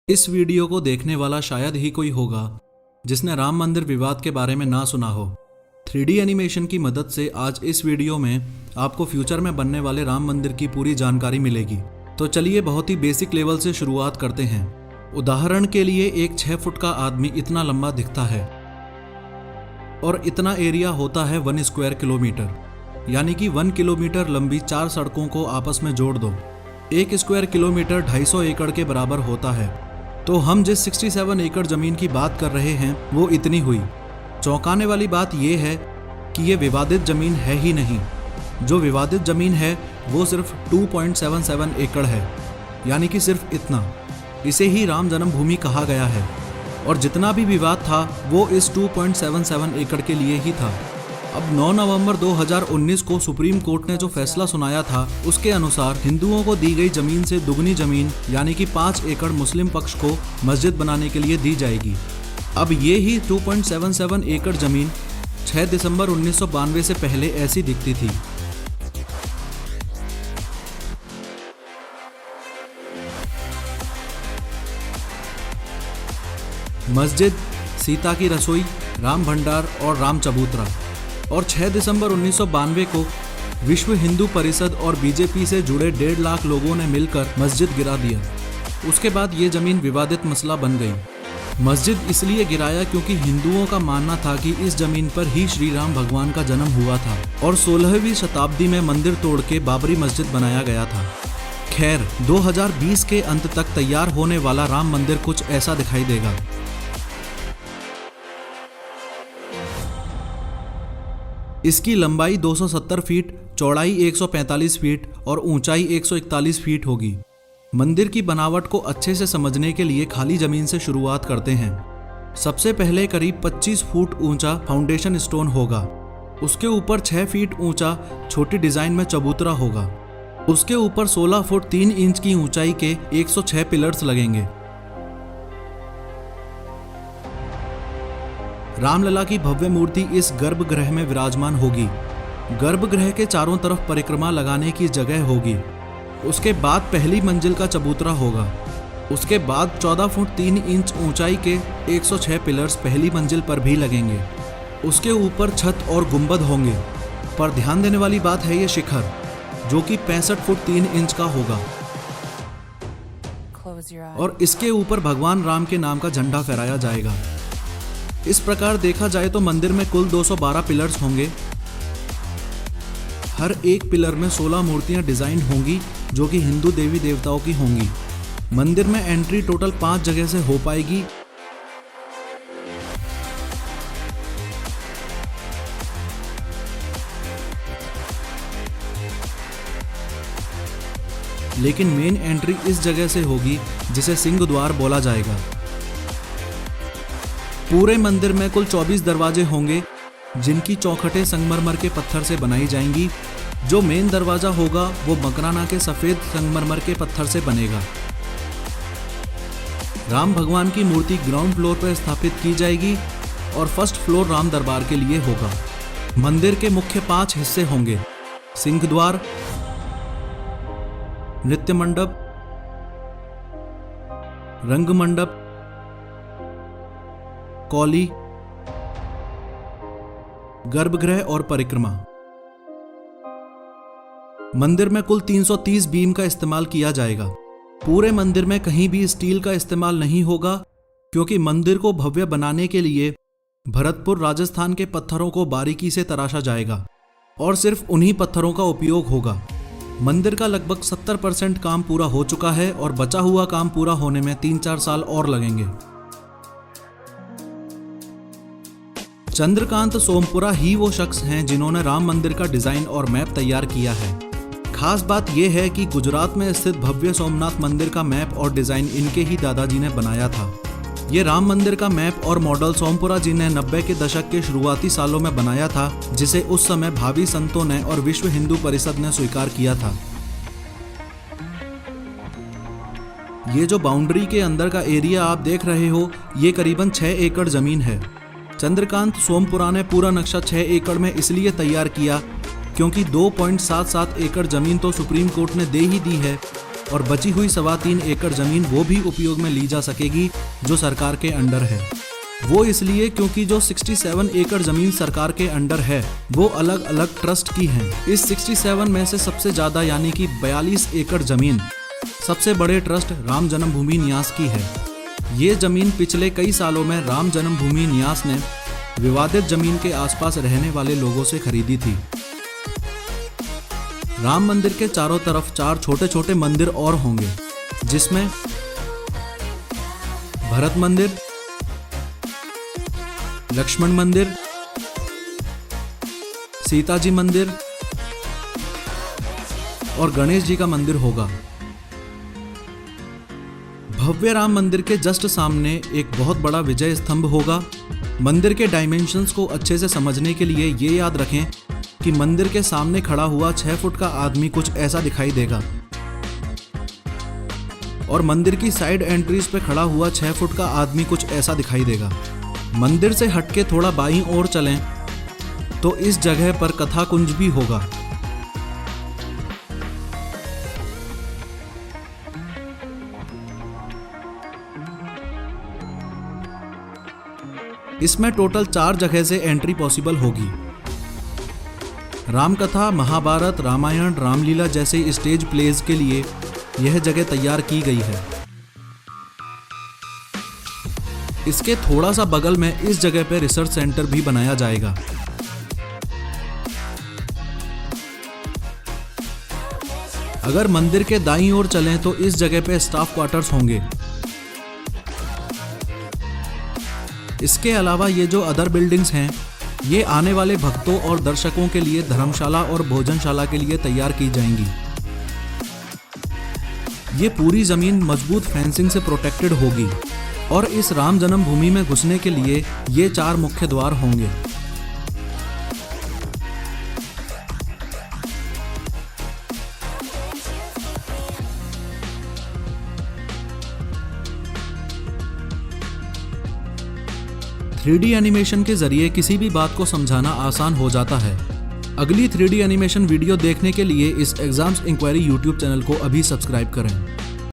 इस वीडियो को देखने वाला शायद ही कोई होगा जिसने राम मंदिर विवाद के बारे में ना सुना हो। 3D एनिमेशन की मदद से आज इस वीडियो में आपको फ्यूचर में बनने वाले राम मंदिर की पूरी जानकारी मिलेगी। तो चलिए बहुत ही बेसिक लेवल से शुरुआत करते हैं। उदाहरण के लिए एक 6 फुट का आदमी इतना लंबा दिखता है और इतना एरिया होता है 1 स्क्वायर किलोमीटर, यानी कि 1 किलोमीटर लंबी 4 सड़कों को आपस में जोड़ दो। 1 स्क्वायर किलोमीटर 250 एकड़ के बराबर होता है। तो हम जिस 67 एकड़ जमीन की बात कर रहे हैं वो इतनी हुई। चौंकाने वाली बात यह है कि ये विवादित जमीन है ही नहीं। जो विवादित जमीन है वो सिर्फ 2.77 एकड़ है, यानी कि सिर्फ इतना। इसे ही राम जन्मभूमि कहा गया है और जितना भी विवाद था वो इस 2.77 एकड़ के लिए ही था। अब 9 नवंबर 2019 को सुप्रीम कोर्ट ने जो फैसला सुनाया था उसके अनुसार हिंदुओं को दी गई जमीन से दुगनी जमीन यानी कि 5 एकड़ मुस्लिम पक्ष को मस्जिद बनाने के लिए दी जाएगी। अब ये ही 2.77 एकड़ जमीन 6 दिसंबर 1992 से पहले ऐसी दिखती थी। मस्जिद, सीता की रसोई, राम भंडार और राम चबूतरा। और 6 दिसंबर 1992 को विश्व हिंदू परिषद और बीजेपी से जुड़े 1.5 लाख लोगों ने मिलकर मस्जिद गिरा दिया। उसके बाद ये जमीन विवादित मसला बन गई। मस्जिद इसलिए गिराया क्योंकि हिंदुओं का मानना था कि इस जमीन पर ही श्री राम भगवान का जन्म हुआ था और 16वीं शताब्दी में मंदिर तोड़ के बाबरी मस्जिद बनाया गया था। खैर, 2020 के अंत तक तैयार होने वाला राम मंदिर कुछ ऐसा दिखाई देगा। इसकी लंबाई 270 फीट, चौड़ाई 145 फीट और ऊंचाई 141 फीट होगी। मंदिर की बनावट को अच्छे से समझने के लिए खाली जमीन से शुरुआत करते हैं। सबसे पहले करीब 25 फुट ऊंचा फाउंडेशन स्टोन होगा। उसके ऊपर 6 फीट ऊंचा छोटी डिजाइन में चबूतरा होगा। उसके ऊपर 16 फुट 3 इंच की ऊंचाई के 106 पिलर्स लगेंगे। रामलला की भव्य मूर्ति इस गर्भगृह में विराजमान होगी। गर्भगृह के चारों तरफ परिक्रमा लगाने की जगह होगी। उसके बाद पहली मंजिल का चबूतरा होगा। उसके बाद 14 फुट 3 इंच ऊंचाई के 106 पिलर्स पहली मंजिल पर भी लगेंगे। उसके ऊपर छत और गुंबद होंगे, पर ध्यान देने वाली बात है ये शिखर, जो कि 65 फुट 3 इंच का होगा। और इसके ऊपर भगवान राम के नाम का झंडा फहराया जाएगा। इस प्रकार देखा जाए तो मंदिर में कुल 212 पिलर्स होंगे। हर एक पिलर में 16 मूर्तियां डिजाइन होंगी जो कि हिंदू देवी देवताओं की होंगी। मंदिर में एंट्री टोटल 5 जगह से हो पाएगी। लेकिन मेन एंट्री इस जगह से होगी जिसे सिंह द्वार बोला जाएगा। पूरे मंदिर में कुल 24 दरवाजे होंगे जिनकी चौखटें संगमरमर के पत्थर से बनाई जाएंगी। जो मेन दरवाजा होगा वो मकराना के सफेद संगमरमर के पत्थर से बनेगा। राम भगवान की मूर्ति ग्राउंड फ्लोर पर स्थापित की जाएगी और फर्स्ट फ्लोर राम दरबार के लिए होगा। मंदिर के मुख्य 5 हिस्से होंगे: सिंह द्वार, नृत्य मंडप, रंग मंडप, कौली, गर्भगृह और परिक्रमा। मंदिर में कुल 330 बीम का इस्तेमाल किया जाएगा। पूरे मंदिर में कहीं भी स्टील का इस्तेमाल नहीं होगा क्योंकि मंदिर को भव्य बनाने के लिए भरतपुर राजस्थान के पत्थरों को बारीकी से तराशा जाएगा और सिर्फ उन्हीं पत्थरों का उपयोग होगा। मंदिर का लगभग 70% काम पूरा हो चुका है और बचा हुआ काम पूरा होने में 3-4 साल और लगेंगे। चंद्रकांत सोमपुरा ही वो शख्स हैं जिन्होंने राम मंदिर का डिजाइन और मैप तैयार किया है। खास बात यह है कि गुजरात में स्थित भव्य सोमनाथ मंदिर का मैप और डिजाइन इनके ही दादाजी ने बनाया था। ये राम मंदिर का मैप और मॉडल सोमपुरा जी ने 90 के दशक के शुरुआती सालों में बनाया था, जिसे उस समय भावी संतों ने और विश्व हिंदू परिषद ने स्वीकार किया था। ये जो बाउंड्री के अंदर का एरिया आप देख रहे हो ये करीबन 6 एकड़ जमीन है। चंद्रकांत सोमपुरा ने पूरा नक्शा 6 एकड़ में इसलिए तैयार किया क्योंकि 2.77 एकड़ जमीन तो सुप्रीम कोर्ट ने दे ही दी है, और बची हुई 3.25 एकड़ जमीन वो भी उपयोग में ली जा सकेगी जो सरकार के अंडर है। वो इसलिए क्योंकि जो 67 एकड़ जमीन सरकार के अंडर है वो अलग अलग ट्रस्ट की हैं। इस 67 में से सबसे ज्यादा यानी कि 42 एकड़ जमीन सबसे बड़े ट्रस्ट राम जन्मभूमि न्यास की है। ये जमीन पिछले कई सालों में राम जन्मभूमि न्यास ने विवादित जमीन के आसपास रहने वाले लोगों से खरीदी थी। राम मंदिर के चारों तरफ 4 छोटे छोटे मंदिर और होंगे, जिसमें भरत मंदिर, लक्ष्मण मंदिर, सीता जी मंदिर और गणेश जी का मंदिर होगा। भव्य राम मंदिर के जस्ट सामने एक बहुत बड़ा विजय स्तंभ होगा। मंदिर के डायमेंशंस को अच्छे से समझने के लिए ये याद रखें कि मंदिर के सामने खड़ा हुआ 6 फुट का आदमी कुछ ऐसा दिखाई देगा और मंदिर की साइड एंट्रीज पे खड़ा हुआ 6 फुट का आदमी कुछ ऐसा दिखाई देगा। मंदिर से हटके थोड़ा बाईं ओर चलें तो इस जगह पर कथा कुंज भी होगा। इसमें टोटल 4 जगह से एंट्री पॉसिबल होगी। रामकथा, महाभारत, रामायण, रामलीला जैसे स्टेज प्लेज के लिए यह जगह तैयार की गई है। इसके थोड़ा सा बगल में इस जगह पे रिसर्च सेंटर भी बनाया जाएगा। अगर मंदिर के दाईं ओर चलें तो इस जगह पे स्टाफ क्वार्टर्स होंगे। इसके अलावा ये जो अदर बिल्डिंग्स हैं ये आने वाले भक्तों और दर्शकों के लिए धर्मशाला और भोजनशाला के लिए तैयार की जाएंगी। ये पूरी जमीन मजबूत फेंसिंग से प्रोटेक्टेड होगी और इस राम जन्मभूमि में घुसने के लिए ये 4 मुख्य द्वार होंगे। थ्री एनिमेशन के जरिए किसी भी बात को समझाना आसान हो जाता है। अगली 3D एनिमेशन वीडियो देखने के लिए इस एग्जाम्स इंक्वायरी यूट्यूब चैनल को अभी सब्सक्राइब करें।